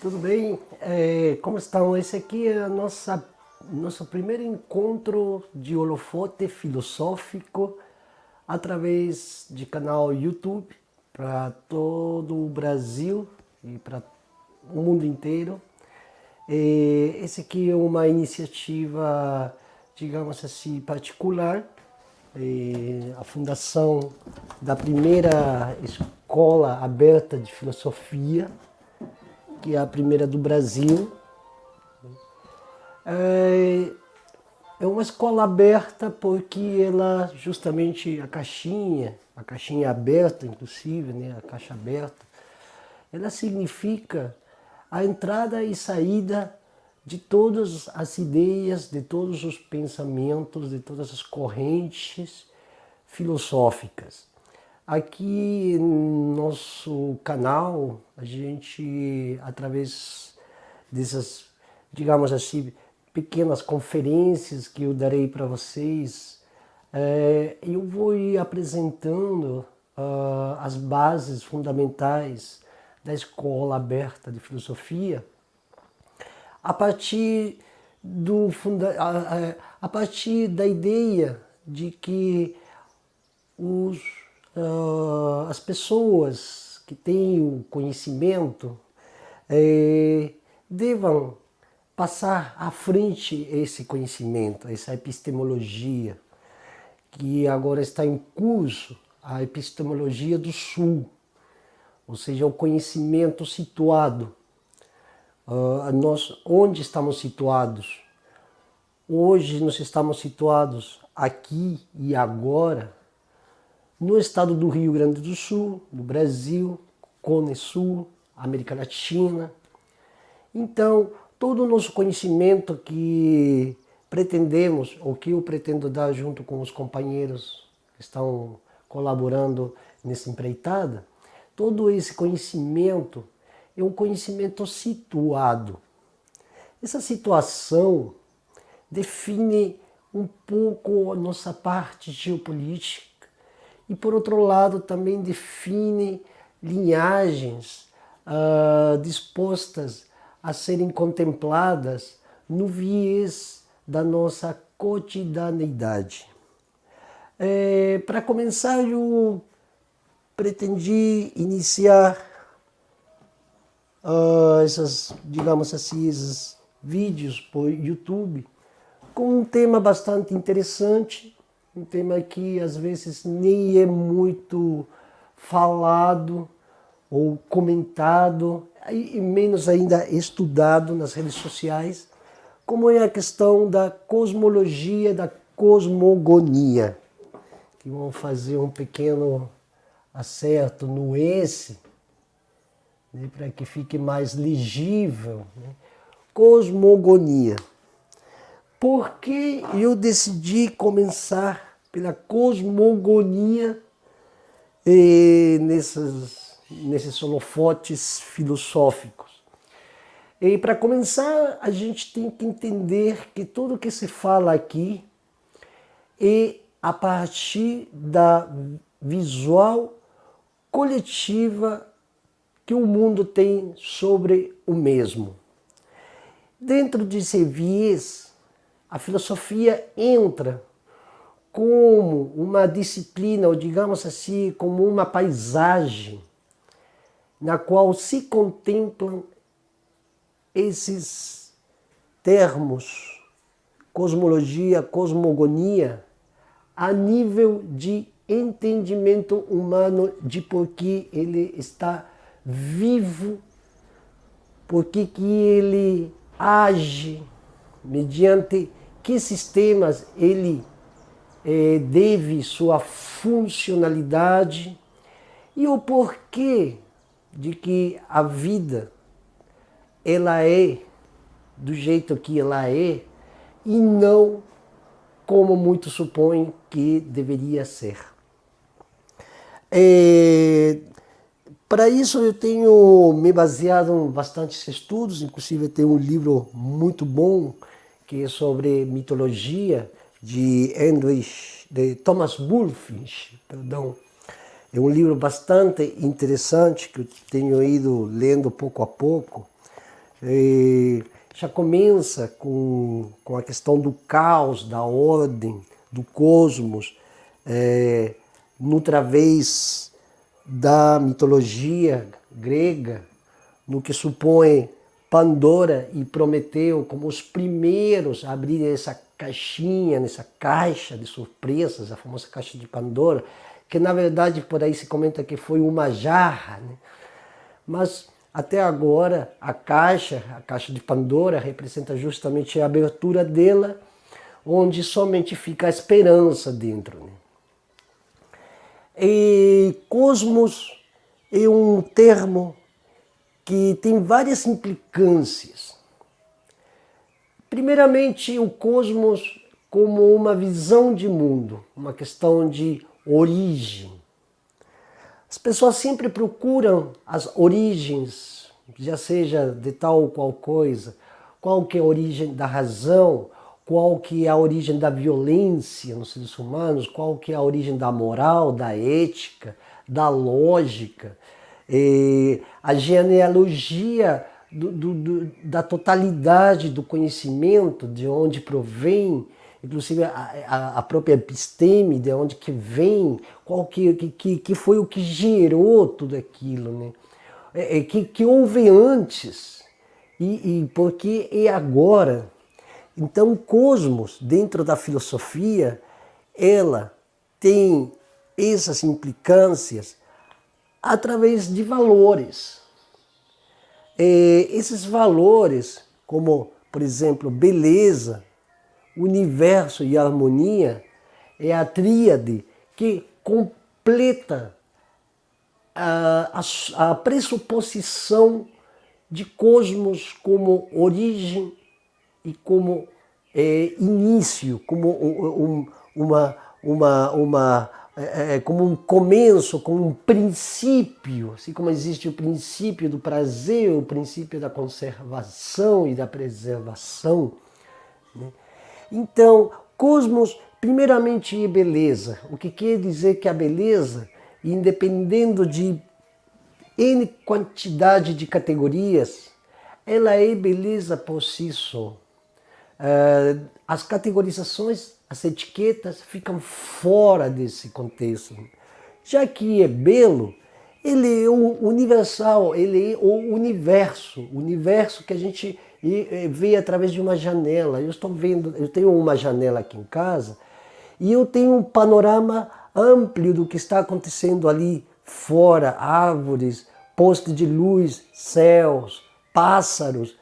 Tudo bem? Como estão? Esse aqui é nosso primeiro encontro de holofote filosófico através de canal YouTube para todo o Brasil e para o mundo inteiro. Esse aqui é uma iniciativa, digamos assim, particular. A fundação da primeira escola aberta de filosofia, que é a primeira do Brasil. É uma escola aberta porque ela, justamente a caixinha aberta, inclusive, né, a caixa aberta, ela significa a entrada e saída de todas as ideias, de todos os pensamentos, de todas as correntes filosóficas. Aqui no nosso canal, a gente, através dessas, digamos assim, pequenas conferências que eu darei para vocês, eu vou ir apresentando as bases fundamentais da Escola Aberta de Filosofia a partir a partir da ideia de que as pessoas que têm o conhecimento devam passar à frente esse conhecimento, essa epistemologia, que agora está em curso, a epistemologia do Sul, ou seja, o conhecimento situado. Nós, onde estamos situados? Hoje nós estamos situados aqui e agora, no estado do Rio Grande do Sul, no Brasil, Cone Sul, América Latina. Então, todo o nosso conhecimento que pretendemos, ou que eu pretendo dar junto com os companheiros que estão colaborando nessa empreitada, todo esse conhecimento é um conhecimento situado. Essa situação define um pouco a nossa parte geopolítica e, por outro lado, também define linhagens dispostas a serem contempladas no viés da nossa cotidianeidade. Para começar, eu pretendi iniciar digamos assim, esses vídeos por YouTube com um tema bastante interessante, um tema que às vezes nem é muito falado ou comentado, e menos ainda estudado nas redes sociais, como é a questão da cosmologia, da cosmogonia, que vamos fazer um pequeno acerto no esse, né, para que fique mais legível, né? Cosmogonia. Por que eu decidi começar pela cosmogonia nesses holofotes filosóficos? E para começar, a gente tem que entender que tudo que se fala aqui é a partir da visual coletiva que o mundo tem sobre o mesmo. Dentro desse viés, a filosofia entra como uma disciplina, ou digamos assim, como uma paisagem, na qual se contemplam esses termos, cosmologia, cosmogonia, a nível de entendimento humano de por que ele está vivo, por que ele age, mediante que sistemas ele deve sua funcionalidade, e o porquê de que a vida ela é do jeito que ela é e não como muitos supõem que deveria ser. Para isso eu tenho me baseado em bastantes estudos, inclusive tem um livro muito bom que é sobre mitologia de Thomas Bulfinch, perdão. É um livro bastante interessante que eu tenho ido lendo pouco a pouco, Já começa com a questão do caos, da ordem, do cosmos, no través da mitologia grega, no que supõe Pandora e Prometeu como os primeiros a abrirem essa caixinha, nessa caixa de surpresas, a famosa caixa de Pandora, que na verdade por aí se comenta que foi uma jarra, né? Mas até agora a caixa de Pandora representa justamente a abertura dela, onde somente fica a esperança dentro, né? E cosmos é um termo que tem várias implicâncias. Primeiramente, o cosmos como uma visão de mundo, uma questão de origem. As pessoas sempre procuram as origens, já seja de tal ou qual coisa, qual que é a origem da razão, qual que é a origem da violência nos seres humanos, qual que é a origem da moral, da ética, da lógica, a genealogia da totalidade do conhecimento, de onde provém, inclusive a própria episteme, de onde que vem, qual que foi o que gerou tudo aquilo, né? Que houve antes e porque é agora. Então o cosmos, dentro da filosofia, ela tem essas implicâncias através de valores. Esses valores, como, por exemplo, beleza, universo e harmonia, é a tríade que completa a pressuposição de cosmos como origem e como início, como como um começo, como um princípio, assim como existe o princípio do prazer, o princípio da conservação e da preservação, né? Então, cosmos, primeiramente, é beleza. O que quer dizer que a beleza, independendo de N quantidade de categorias, ela é beleza por si só. As categorizações, as etiquetas ficam fora desse contexto. Já que é belo, ele é o universal, ele é o universo que a gente vê através de uma janela. Eu estou vendo, eu tenho uma janela aqui em casa e eu tenho um panorama amplo do que está acontecendo ali fora, árvores, poste de luz, céus, pássaros,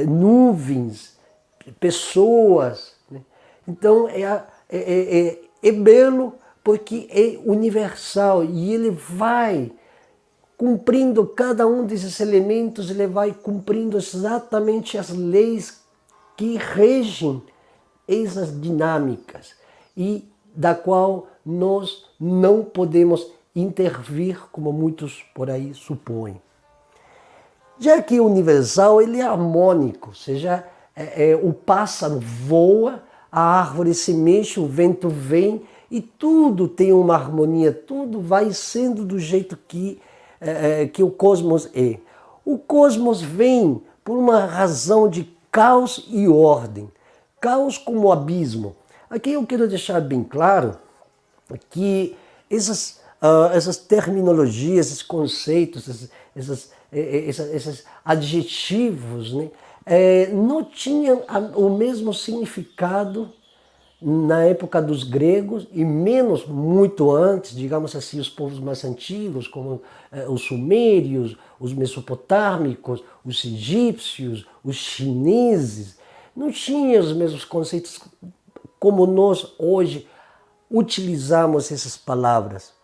nuvens, pessoas, né? Então é belo porque é universal e ele vai cumprindo cada um desses elementos, ele vai cumprindo exatamente as leis que regem essas dinâmicas e da qual nós não podemos intervir, como muitos por aí supõem. Já que o universal ele é harmônico, ou seja, o pássaro voa, a árvore se mexe, o vento vem e tudo tem uma harmonia, tudo vai sendo do jeito que o cosmos é. O cosmos vem por uma razão de caos e ordem. Caos como abismo. Aqui eu quero deixar bem claro que essas terminologias, esses conceitos, esses adjetivos, né, não tinham o mesmo significado na época dos gregos e menos muito antes, digamos assim, os povos mais antigos, como os sumérios, os mesopotâmicos, os egípcios, os chineses, não tinham os mesmos conceitos como nós hoje utilizamos essas palavras.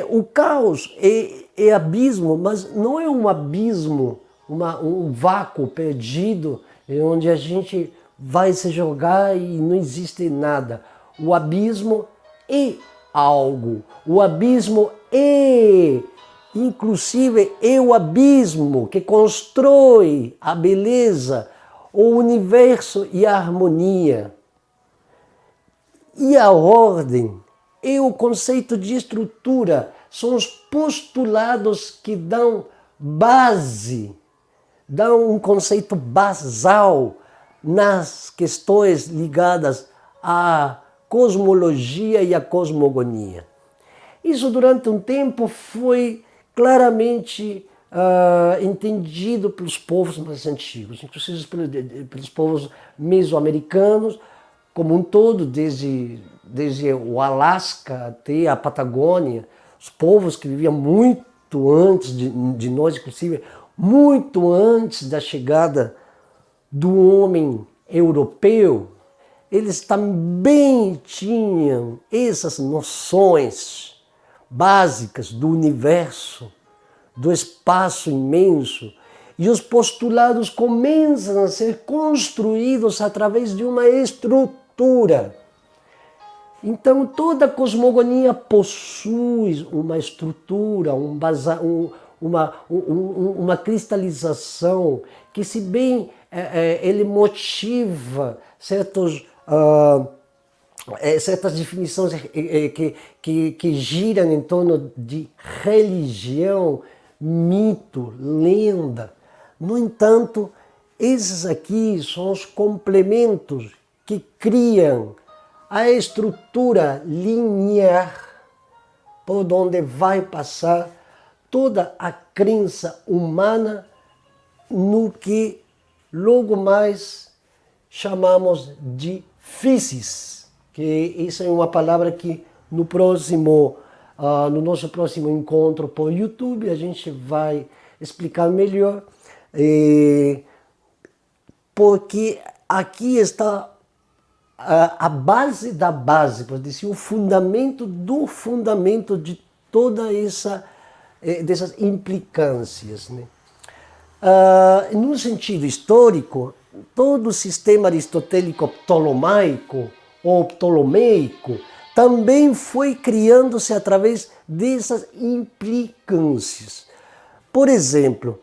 O caos é abismo, mas não é um abismo, um vácuo perdido, onde a gente vai se jogar e não existe nada. O abismo é algo. O abismo inclusive, é o abismo que constrói a beleza, o universo e a harmonia. E a ordem é o conceito de estrutura, são os postulados que dão base dá um conceito basal nas questões ligadas à cosmologia e à cosmogonia. Isso durante um tempo foi claramente entendido pelos povos mais antigos, inclusive pelos povos mesoamericanos como um todo, desde o Alasca até a Patagônia, os povos que viviam muito antes de nós, inclusive muito antes da chegada do homem europeu, eles também tinham essas noções básicas do universo, do espaço imenso, e os postulados começam a ser construídos através de uma estrutura. Então toda cosmogonia possui uma estrutura, uma cristalização que, se bem ele motiva certas definições que giram em torno de religião, mito, lenda. No entanto, esses aqui são os complementos que criam a estrutura linear por onde vai passar toda a crença humana no que logo mais chamamos de physis, que isso é uma palavra que no nosso próximo encontro por YouTube a gente vai explicar melhor, porque aqui está a base da base, por dizer, o fundamento do fundamento de toda dessas implicâncias, né? No sentido histórico, todo o sistema aristotélico ptolomaico ou ptolomeico também foi criando-se através dessas implicâncias. Por exemplo,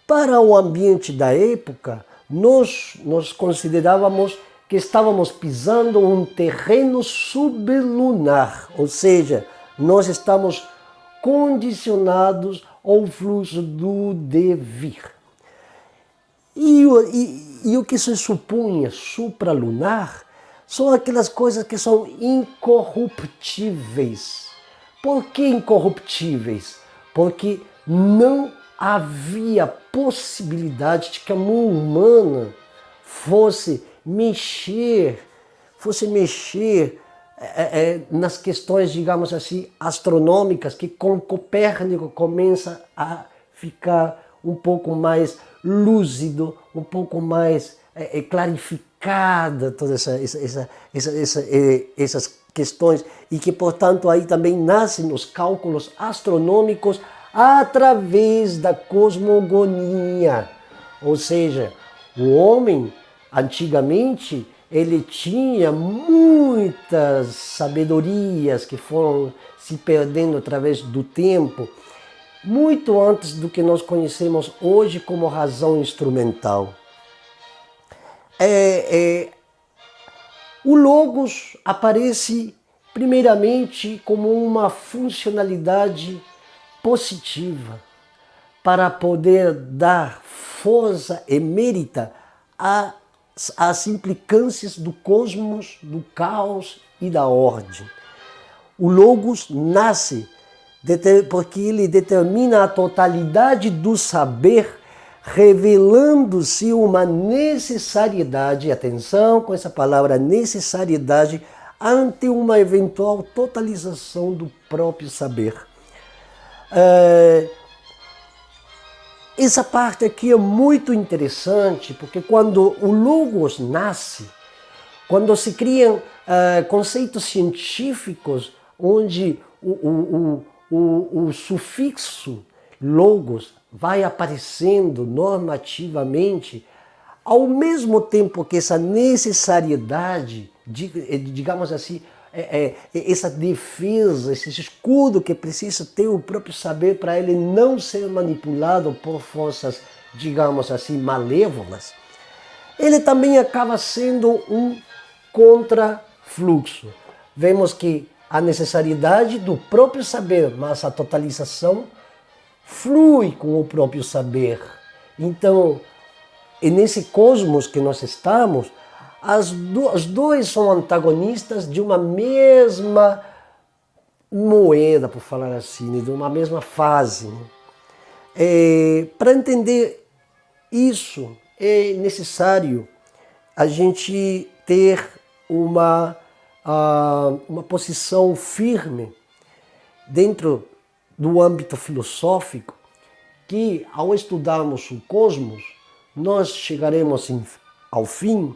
para o ambiente da época, nós considerávamos que estávamos pisando um terreno sublunar, ou seja, nós estamos condicionados ao fluxo do devir. E o que se supunha supralunar são aquelas coisas que são incorruptíveis. Por que incorruptíveis? Porque não havia possibilidade de que a mão humana fosse mexer nas questões, digamos assim, astronômicas, que com Copérnico começa a ficar um pouco mais lúcido, um pouco mais clarificada todas essas questões, e que, portanto, aí também nascem os cálculos astronômicos através da cosmogonia. Ou seja, o homem, antigamente, ele tinha muitas sabedorias que foram se perdendo através do tempo, muito antes do que nós conhecemos hoje como razão instrumental. O Logos aparece primeiramente como uma funcionalidade positiva para poder dar força emérita às implicâncias do cosmos, do caos e da ordem. O Logos nasce porque ele determina a totalidade do saber, revelando-se uma necessariedade, atenção com essa palavra necessariedade, ante uma eventual totalização do próprio saber. Essa parte aqui é muito interessante, porque quando o Logos nasce, quando se criam conceitos científicos onde o sufixo Logos vai aparecendo normativamente, ao mesmo tempo que essa necessariedade, digamos assim, essa defesa, esse escudo que precisa ter o próprio saber para ele não ser manipulado por forças, digamos assim, malévolas, ele também acaba sendo um contrafluxo. Vemos que a necessidade do próprio saber, mas a totalização flui com o próprio saber. Então, e nesse cosmos que nós estamos, os dois são antagonistas de uma mesma moeda, por falar assim, de uma mesma fase. Para entender isso, é necessário a gente ter uma posição firme dentro do âmbito filosófico, que ao estudarmos o cosmos, nós chegaremos ao fim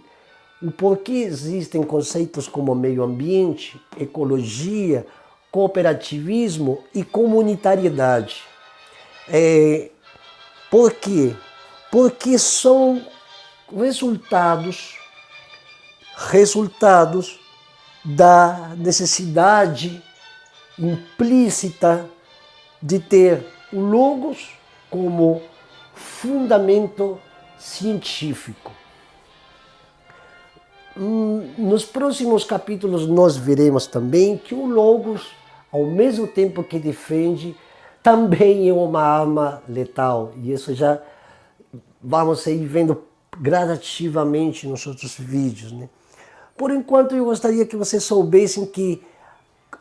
o porquê existem conceitos como meio ambiente, ecologia, cooperativismo e comunitariedade. Por quê? Porque são resultados da necessidade implícita de ter o logos como fundamento científico. Nos próximos capítulos nós veremos também que o logos, ao mesmo tempo que defende, também é uma arma letal. E isso já vamos ir vendo gradativamente nos outros vídeos, né? Por enquanto eu gostaria que vocês soubessem que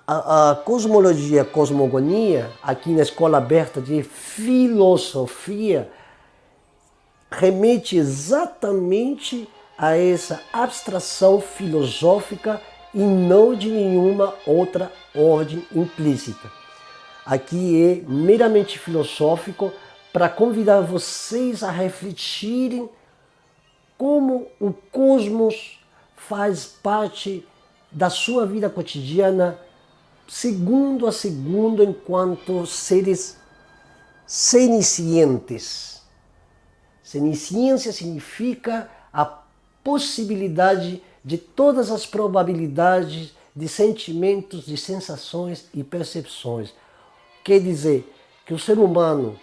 a cosmologia, a cosmogonia, aqui na Escola Aberta de Filosofia, remete exatamente a essa abstração filosófica e não de nenhuma outra ordem implícita. Aqui é meramente filosófico para convidar vocês a refletirem como o cosmos faz parte da sua vida cotidiana, segundo a segundo, enquanto seres seniscientes. Senisciência significa a possibilidade de todas as probabilidades de sentimentos, de sensações e percepções. Quer dizer que o ser humano,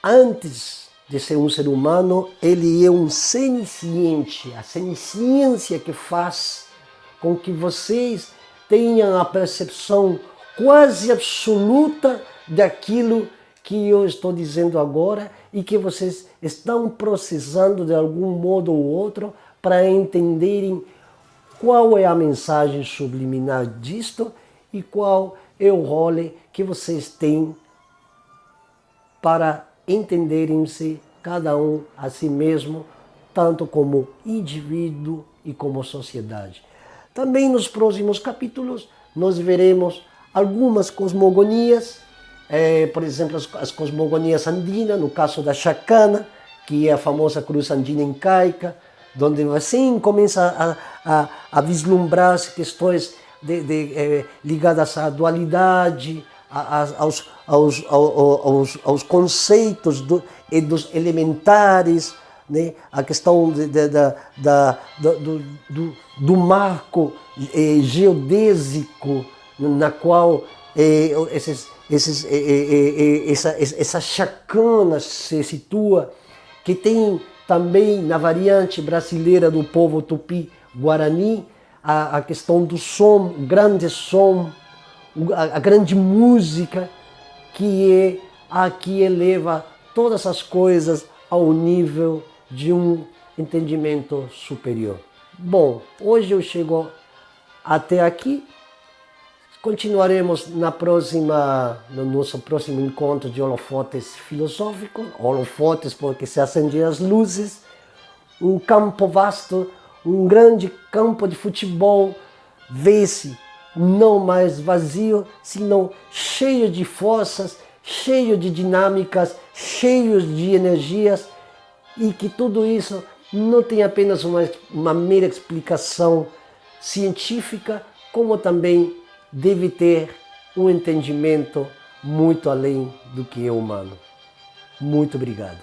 antes de ser um ser humano, ele é um senisciente. A senisciência que faz com que vocês tenham a percepção quase absoluta daquilo que eu estou dizendo agora e que vocês estão processando de algum modo ou outro para entenderem qual é a mensagem subliminar disto e qual é o role que vocês têm para entenderem-se cada um a si mesmo, tanto como indivíduo e como sociedade. Também nos próximos capítulos nós veremos algumas cosmogonias, por exemplo, as cosmogonias andinas, no caso da Chacana, que é a famosa cruz andina incaica, onde assim começa a vislumbrar questões ligadas à dualidade, aos conceitos dos elementares, né? A questão do marco geodésico, na qual essa chacana se situa, que tem também na variante brasileira do povo tupi-guarani a questão do som, o grande som, a grande música, que é a que eleva todas as coisas ao nível de um entendimento superior. Bom, hoje eu chego até aqui. Continuaremos no nosso próximo encontro de holofotes filosóficos, holofotes porque se acendem as luzes, um campo vasto, um grande campo de futebol, vê-se não mais vazio, senão cheio de forças, cheio de dinâmicas, cheio de energias, e que tudo isso não tem apenas uma mera explicação científica, como também deve ter um entendimento muito além do que é humano. Muito obrigado.